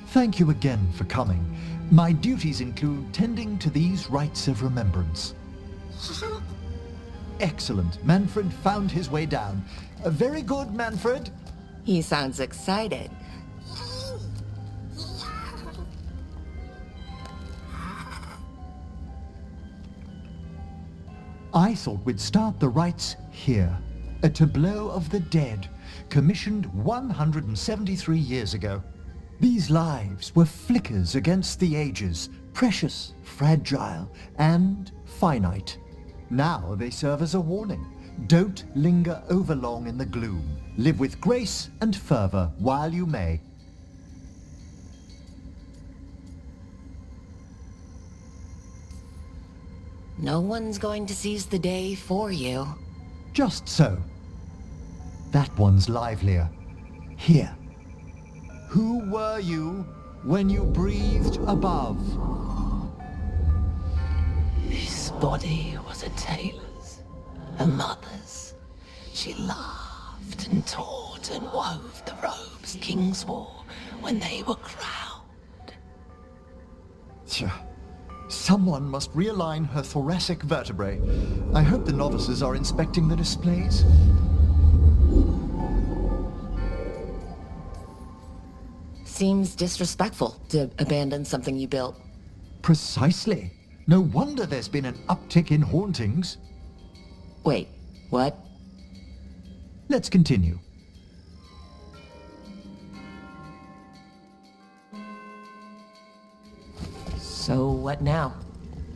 Thank you again for coming. My duties include tending to these rites of remembrance. Excellent. Manfred found his way down. Very good, Manfred. He sounds excited. I thought we'd start the rites here. A tableau of the dead, commissioned 173 years ago. These lives were flickers against the ages, precious, fragile, and finite. Now they serve as a warning. Don't linger overlong in the gloom. Live with grace and fervor while you may. No one's going to seize the day for you. Just so. That one's livelier. Here. Who were you when you breathed above? This body was a tailor's, a mother's. She laughed and taught and wove the robes kings wore when they were crowned. Tja. Someone must realign her thoracic vertebrae. I hope the novices are inspecting the displays. Seems disrespectful to abandon something you built. Precisely. No wonder there's been an uptick in hauntings. Wait, what? Let's continue. So what now?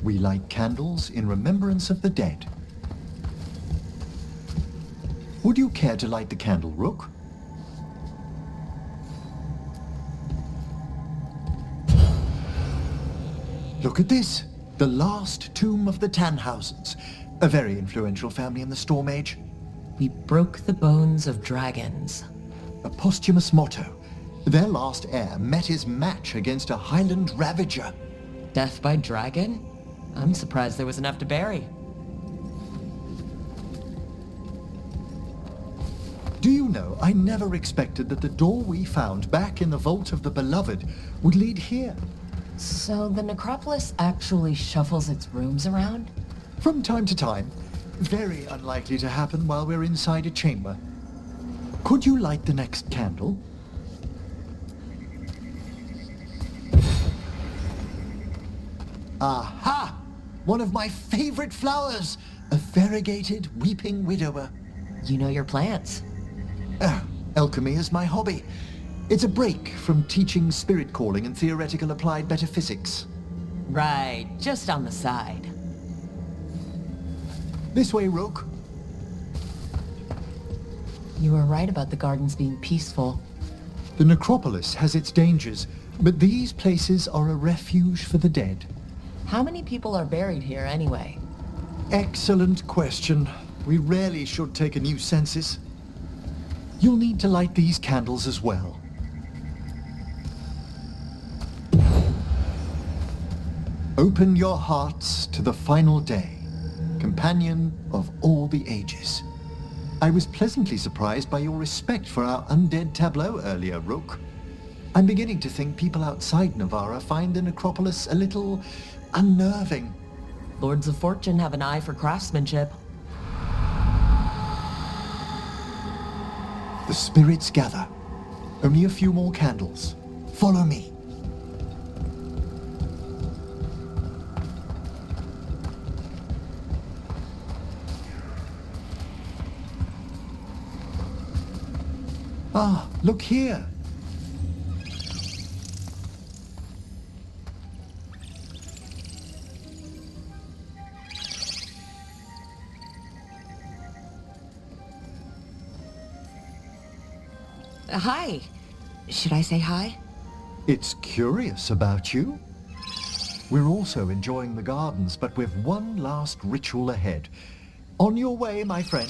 We light candles in remembrance of the dead. Would you care to light the candle, Rook? Look at this. The last tomb of the Tannhausens. A very influential family in the Storm Age. We broke the bones of dragons. A posthumous motto. Their last heir met his match against a Highland Ravager. Death by dragon? I'm surprised there was enough to bury. Do you know, I never expected that the door we found back in the Vault of the Beloved would lead here. So the necropolis actually shuffles its rooms around? From time to time. Very unlikely to happen while we're inside a chamber. Could you light the next candle? Aha! One of my favorite flowers! A variegated weeping widower. You know your plants. Alchemy is my hobby. It's a break from teaching spirit calling and theoretical applied metaphysics. Right, just on the side. This way, Rook. You were right about the gardens being peaceful. The necropolis has its dangers, but these places are a refuge for the dead. How many people are buried here anyway? Excellent question. We rarely should take a new census. You'll need to light these candles as well. Open your hearts to the final day, companion of all the ages. I was pleasantly surprised by your respect for our undead tableau earlier, Rook. I'm beginning to think people outside Navarra find the necropolis a little unnerving. Lords of Fortune have an eye for craftsmanship. The spirits gather. Only a few more candles. Follow me. Ah, look here. Hi. Should I say hi? It's curious about you. We're also enjoying the gardens, but we've one last ritual ahead. On your way, my friend.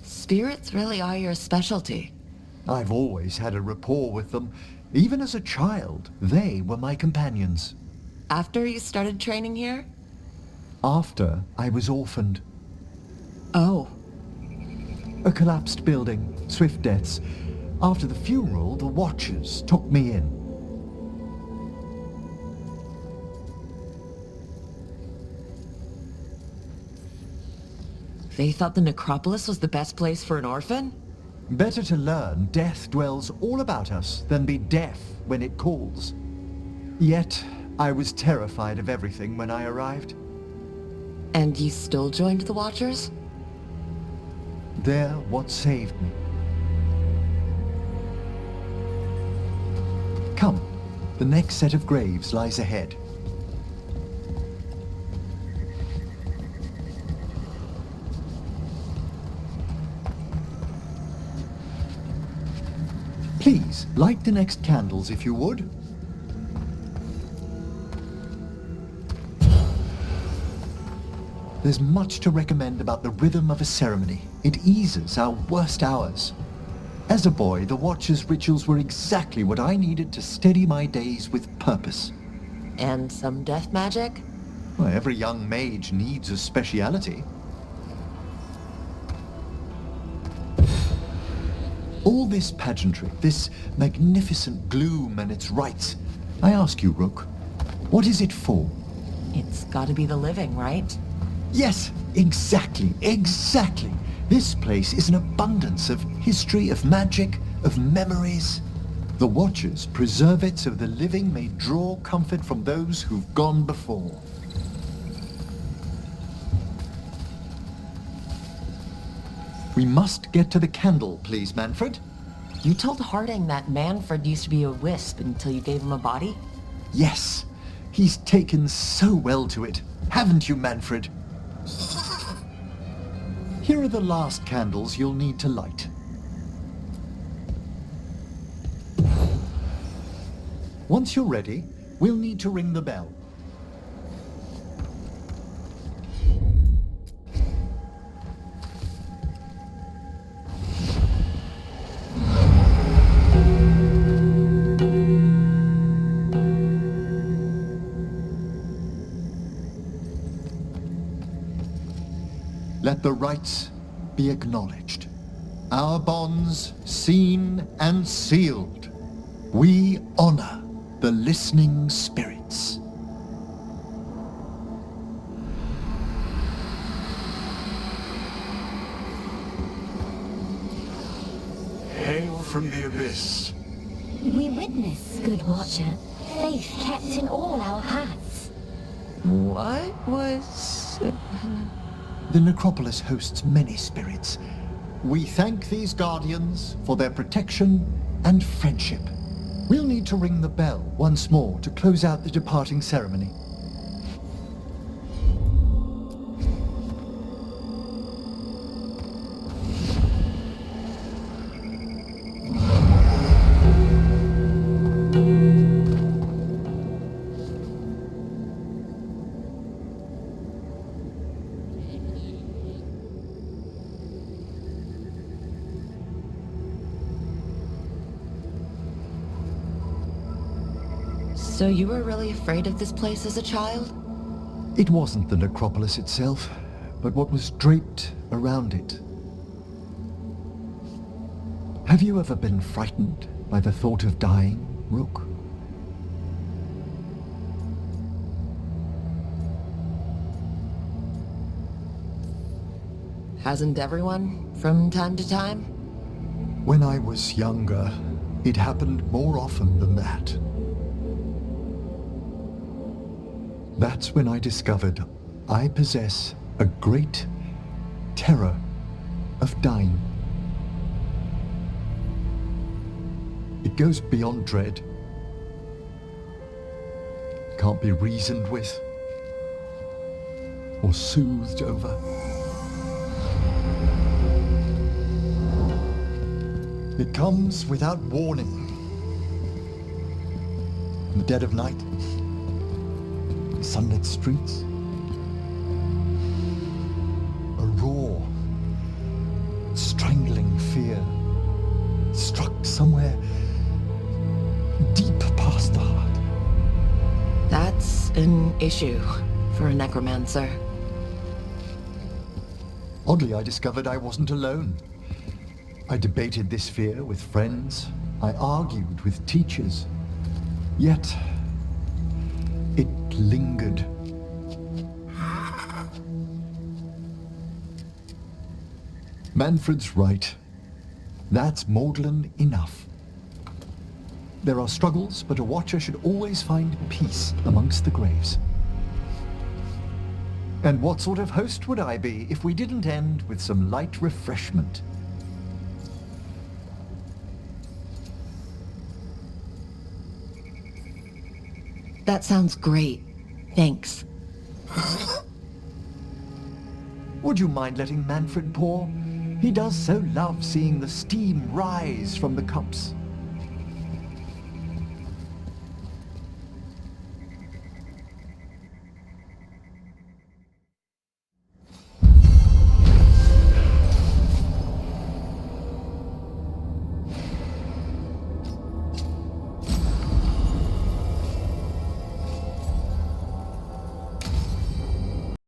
Spirits really are your specialty. I've always had a rapport with them. Even as a child, they were my companions. After you started training here? After I was orphaned. Oh. A collapsed building, swift deaths. After the funeral, the Watchers took me in. They thought the necropolis was the best place for an orphan? Better to learn death dwells all about us than be deaf when it calls. Yet, I was terrified of everything when I arrived. And you still joined the Watchers? They're what saved me. Come, the next set of graves lies ahead. Please, light the next candles if you would. There's much to recommend about the rhythm of a ceremony. It eases our worst hours. As a boy, the Watcher's rituals were exactly what I needed to steady my days with purpose. And some death magic? Well, every young mage needs a speciality. All this pageantry, this magnificent gloom and its rites. I ask you, Rook, what is it for? It's gotta be the living, right? Yes, exactly. This place is an abundance of history, of magic, of memories. The Watchers preserve it so the living may draw comfort from those who've gone before. We must get to the candle, please, Manfred. You told Harding that Manfred used to be a wisp until you gave him a body? Yes, he's taken so well to it. Haven't you, Manfred? Here are the last candles you'll need to light. Once you're ready, we'll need to ring the bell. Let the rites be acknowledged. Our bonds seen and sealed. We honor the listening spirits. Hail from the abyss. We witness, good Watcher, faith kept in all our hearts. What was... The necropolis hosts many spirits. We thank these guardians for their protection and friendship. We'll need to ring the bell once more to close out the departing ceremony. So you were really afraid of this place as a child? It wasn't the necropolis itself, but what was draped around it. Have you ever been frightened by the thought of dying, Rook? Hasn't everyone, from time to time? When I was younger, it happened more often than that. That's when I discovered I possess a great terror of dying. It goes beyond dread. Can't be reasoned with or soothed over. It comes without warning. In the dead of night, sunlit streets, a raw, strangling fear struck somewhere deep past the heart. That's an issue for a necromancer. Oddly, I discovered I wasn't alone. I debated this fear with friends. I argued with teachers. Yet, it lingered. Manfred's right. That's maudlin enough. There are struggles, but a watcher should always find peace amongst the graves. And what sort of host would I be if we didn't end with some light refreshment? That sounds great. Thanks. Would you mind letting Manfred pour? He does so love seeing the steam rise from the cups.